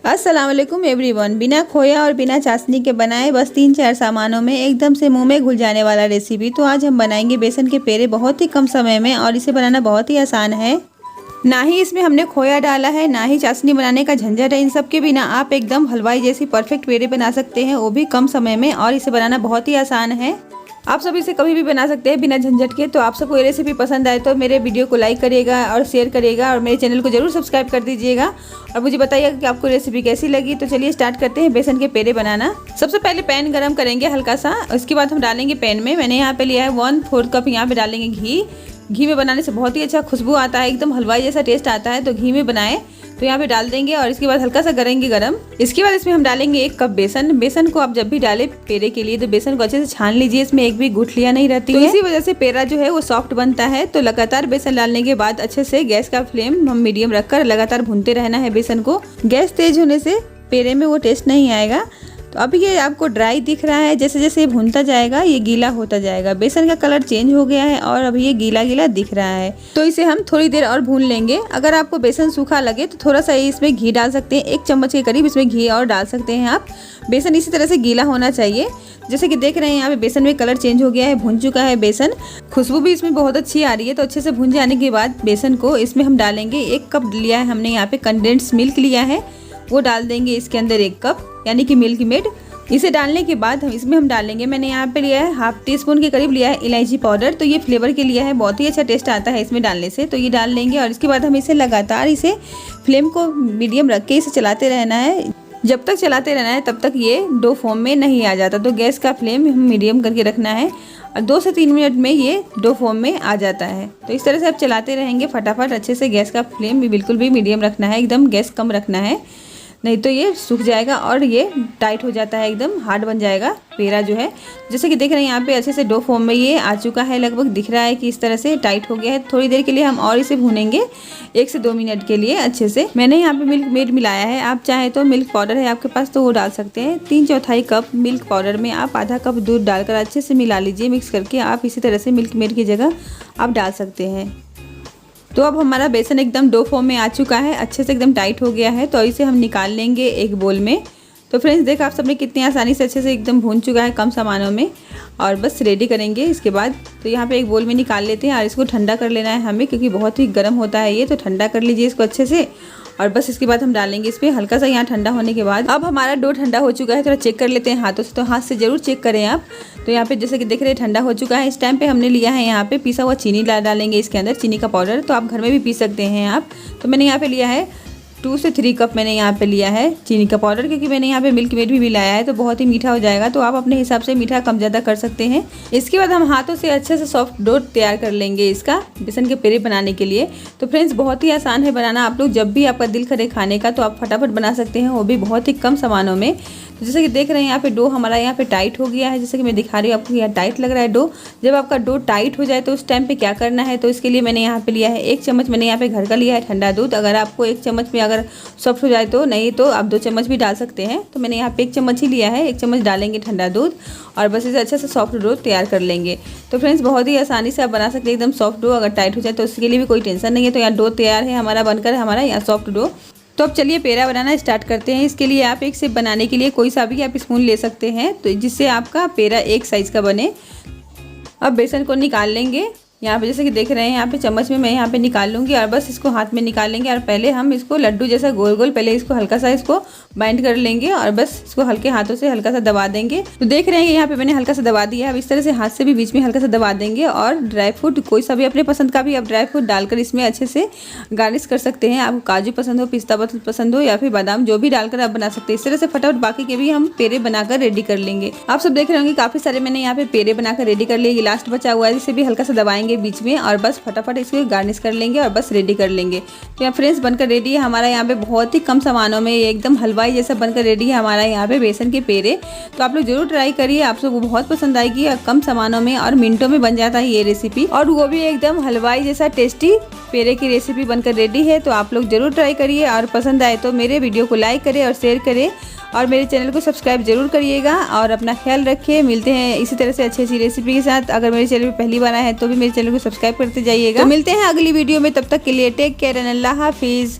अस्सलाम वालेकुम एवरीवन। बिना खोया और बिना चाशनी के बनाए बस 3-4 सामानों में एकदम से मुंह में घुल जाने वाला रेसिपी। तो आज हम बनाएंगे बेसन के पेड़े बहुत ही कम समय में, और इसे बनाना बहुत ही आसान है। ना ही इसमें हमने खोया डाला है, ना ही चाशनी बनाने का झंझट है। इन सब के बिना आप एकदम हलवाई जैसी परफेक्ट पेड़े बना सकते हैं, वो भी कम समय में, और इसे बनाना बहुत ही आसान है। आप सब इसे कभी भी बना सकते हैं बिना झंझट के। तो आप सबको ये रेसिपी पसंद आए तो मेरे वीडियो को लाइक करिएगा और शेयर करिएगा, और मेरे चैनल को जरूर सब्सक्राइब कर दीजिएगा, और मुझे बताइएगा कि आपको रेसिपी कैसी लगी। तो चलिए स्टार्ट करते हैं बेसन के पेड़े बनाना। सबसे पहले पैन गरम करेंगे हल्का सा। उसके बाद हम डालेंगे पैन में, मैंने यहाँ पे लिया है 1/4 कप यहाँ पे डालेंगे घी। घी में बनाने से बहुत ही अच्छा खुशबू आता है, एकदम हलवाई जैसा टेस्ट आता है। तो घी में बनाए तो यहाँ पे डाल देंगे, और इसके बाद हल्का सा करेंगे गरम। इसके बाद इसमें हम डालेंगे 1 कप बेसन। बेसन को आप जब भी डालें पेड़े के लिए तो बेसन को अच्छे से छान लीजिए, इसमें एक भी गुठलियाँ नहीं रहती है। इसी वजह से पेड़ा जो है वो सॉफ्ट बनता है। तो लगातार बेसन डालने के बाद अच्छे से गैस का फ्लेम हम मीडियम रखकर लगातार भूनते रहना है बेसन को। गैस तेज होने से पेड़े में वो टेस्ट नहीं आएगा। तो अब ये आपको ड्राई दिख रहा है, जैसे जैसे ये भूनता जाएगा ये गीला होता जाएगा। बेसन का कलर चेंज हो गया है और अभी ये गीला गीला दिख रहा है। तो इसे हम थोड़ी देर और भून लेंगे। अगर आपको बेसन सूखा लगे तो थोड़ा सा इसमें घी डाल सकते हैं, 1 चम्मच के करीब इसमें घी और डाल सकते हैं आप। बेसन इसी तरह से गीला होना चाहिए। जैसे कि देख रहे हैं यहाँ पे बेसन में कलर चेंज हो गया है, भून चुका है बेसन। खुशबू भी इसमें बहुत अच्छी आ रही है। तो अच्छे से भून जाने के बाद बेसन को इसमें हम डालेंगे। 1 कप लिया है हमने यहाँ पे कंडेंस्ड मिल्क लिया है, वो डाल देंगे इसके अंदर 1 कप, यानी कि मिल्क मेड। इसे डालने के बाद हम डालेंगे, मैंने यहाँ पे लिया है 1/2 टीस्पून के करीब लिया है इलायची पाउडर। तो ये फ्लेवर के लिए है, बहुत ही अच्छा टेस्ट आता है इसमें डालने से। तो ये डाल लेंगे, और इसके बाद हम इसे लगातार फ्लेम को मीडियम रख के इसे चलाते रहना है। जब तक चलाते रहना है तब तक ये डो फॉर्म में नहीं आ जाता। तो गैस का फ्लेम हम मीडियम करके रखना है, और 2 से 3 मिनट में ये डो फॉर्म में आ जाता है। तो इस तरह से आप चलाते रहेंगे फटाफट। अच्छे से गैस का फ्लेम भी बिल्कुल भी मीडियम रखना है, एकदम गैस कम रखना है, नहीं तो ये सूख जाएगा और ये टाइट हो जाता है, एकदम हार्ड बन जाएगा पेड़ा जो है। जैसे कि देख रहे हैं यहाँ पे अच्छे से डो फॉर्म में ये आ चुका है, लगभग दिख रहा है कि इस तरह से टाइट हो गया है। थोड़ी देर के लिए हम और इसे भूनेंगे, 1 से 2 मिनट के लिए अच्छे से। मैंने यहाँ पे मिल्क मेड मिलाया है, आप चाहे तो मिल्क पाउडर है आपके पास तो वो डाल सकते हैं। 3/4 कप मिल्क पाउडर में आप आधा कप दूध डालकर अच्छे से मिला लीजिए। मिक्स करके आप इसी तरह से मिल्क मेड की जगह आप डाल सकते हैं। तो अब हमारा बेसन एकदम डो फॉर्म में आ चुका है, अच्छे से एकदम टाइट हो गया है। तो इसे हम निकाल लेंगे एक बोल में। तो फ्रेंड्स देखा आप सबने कितनी आसानी से अच्छे से एकदम भून चुका है कम सामानों में, और बस रेडी करेंगे इसके बाद। तो यहाँ पे एक बोल में निकाल लेते हैं, और इसको ठंडा कर लेना है हमें, क्योंकि बहुत ही गर्म होता है ये। तो ठंडा कर लीजिए इसको अच्छे से, और बस इसके बाद हम डालेंगे इसमें हल्का सा। यहाँ ठंडा होने के बाद अब हमारा डो ठंडा हो चुका है। थोड़ा चेक कर लेते हैं हाथों से, तो हाथ से ज़रूर चेक करें आप। तो यहाँ पे जैसे कि देख रहे हैं ठंडा हो चुका है। इस टाइम पे हमने लिया है यहाँ पे पिसा हुआ चीनी डालेंगे इसके अंदर, चीनी का पाउडर। तो आप घर में भी पी सकते हैं आप। तो मैंने यहाँ पे लिया है 2 से 3 कप मैंने यहाँ पे लिया है चीनी का पाउडर, क्योंकि मैंने यहाँ पे मिल्क मेड भी मिलाया है तो बहुत ही मीठा हो जाएगा। तो आप अपने हिसाब से मीठा कम ज़्यादा कर सकते हैं। इसके बाद हम हाथों से अच्छे से सॉफ्ट डो तैयार कर लेंगे इसका बेसन के पेड़े बनाने के लिए। तो फ्रेंड्स बहुत ही आसान है बनाना। आप लोग जब भी आपका दिल करे खाने का तो आप फटाफट बना सकते हैं, वो भी बहुत ही कम सामानों में। तो जैसे कि देख रहे हैं यहाँ पे डो हमारा यहाँ पे टाइट हो गया है, जैसे कि मैं दिखा रही हूँ आपको, यहाँ टाइट लग रहा है डो। जब आपका डो टाइट हो जाए तो उस टाइम पे क्या करना है, तो इसके लिए मैंने यहाँ पे लिया है 1 चम्मच, मैंने यहाँ पे घर का लिया है ठंडा दूध। अगर आपको 1 चम्मच में अगर सॉफ्ट हो जाए तो, नहीं तो आप 2 चम्मच भी डाल सकते हैं। तो मैंने यहाँ पे 1 चम्मच ही लिया है, 1 चम्मच डालेंगे ठंडा दूध, और बस इसे अच्छे से सॉफ्ट डो तैयार कर लेंगे। तो फ्रेंड्स बहुत ही आसानी से आप बना सकते हैं एकदम सॉफ्ट डो। अगर टाइट हो जाए तो उसके लिए भी कोई टेंशन नहीं है। तो यहाँ डो तैयार है हमारा बनकर, हमारा यहाँ सॉफ्ट डो। तो अब चलिए पेड़ा बनाना स्टार्ट करते हैं। इसके लिए आप एक शेप बनाने के लिए कोई सा भी आप स्पून ले सकते हैं, तो जिससे आपका पेड़ा एक साइज़ का बने। अब बेसन को निकाल लेंगे यहाँ पे, जैसे कि देख रहे हैं यहाँ पे चम्मच में मैं यहाँ पे निकाल लूँगी, और बस इसको हाथ में निकालेंगे। और पहले हम इसको लड्डू जैसा गोल गोल पहले इसको हल्का सा इसको बाइंड कर लेंगे, और बस इसको हल्के हाथों से हल्का सा दबा देंगे। तो देख रहे हैं यहाँ पे मैंने हल्का सा दबा दिया है। अब इस तरह से हाथ से भी बीच में हल्का सा दबा देंगे, और ड्राई फ्रूट कोई सा भी अपने पसंद का भी आप ड्राई फ्रूट डालकर इसमें अच्छे से गार्निश कर सकते हैं। आपको काजू पसंद हो, पिस्ता पसंद हो, या फिर बादाम, जो भी डालकर आप बना सकते हैं। इस तरह से फटाफट बाकी के भी हम पेड़े बनाकर रेडी कर लेंगे। आप सब देख रहे होंगे काफ़ी सारे मैंने यहाँ पे पेड़े बनाकर रेडी कर लिए। ये लास्ट बचा हुआ है, जिसे भी हल्का सा दबाएंगे बीच में, और बस फटाफट इसको गार्निश कर लेंगे और बस रेडी कर लेंगे। तो यहाँ फ्रेंड्स बनकर रेडी है हमारा यहाँ पे बहुत ही कम सामानों में, ये एकदम हलवाई जैसा बनकर रेडी है हमारा यहाँ पे बेसन के पेड़े। तो आप लोग जरूर ट्राई करिए, आप सबको बहुत पसंद आएगी। और कम सामानों में और मिनटों में बन जाता है ये रेसिपी, और वो भी एकदम हलवाई जैसा टेस्टी पेड़े की रेसिपी बनकर रेडी है। तो आप लोग जरूर ट्राई करिए, और पसंद आए तो मेरे वीडियो को लाइक करें और शेयर करें, और मेरे चैनल को सब्सक्राइब जरूर करिएगा। और अपना ख्याल रखिए। मिलते हैं इसी तरह से अच्छी अच्छी रेसिपी के साथ। अगर मेरे चैनल पर पहली बार आए हैं तो भी मेरे चैनल को सब्सक्राइब करते जाइएगा। तो मिलते हैं अगली वीडियो में, तब तक के लिए टेक केयर एंड अल्लाह हाफिज़।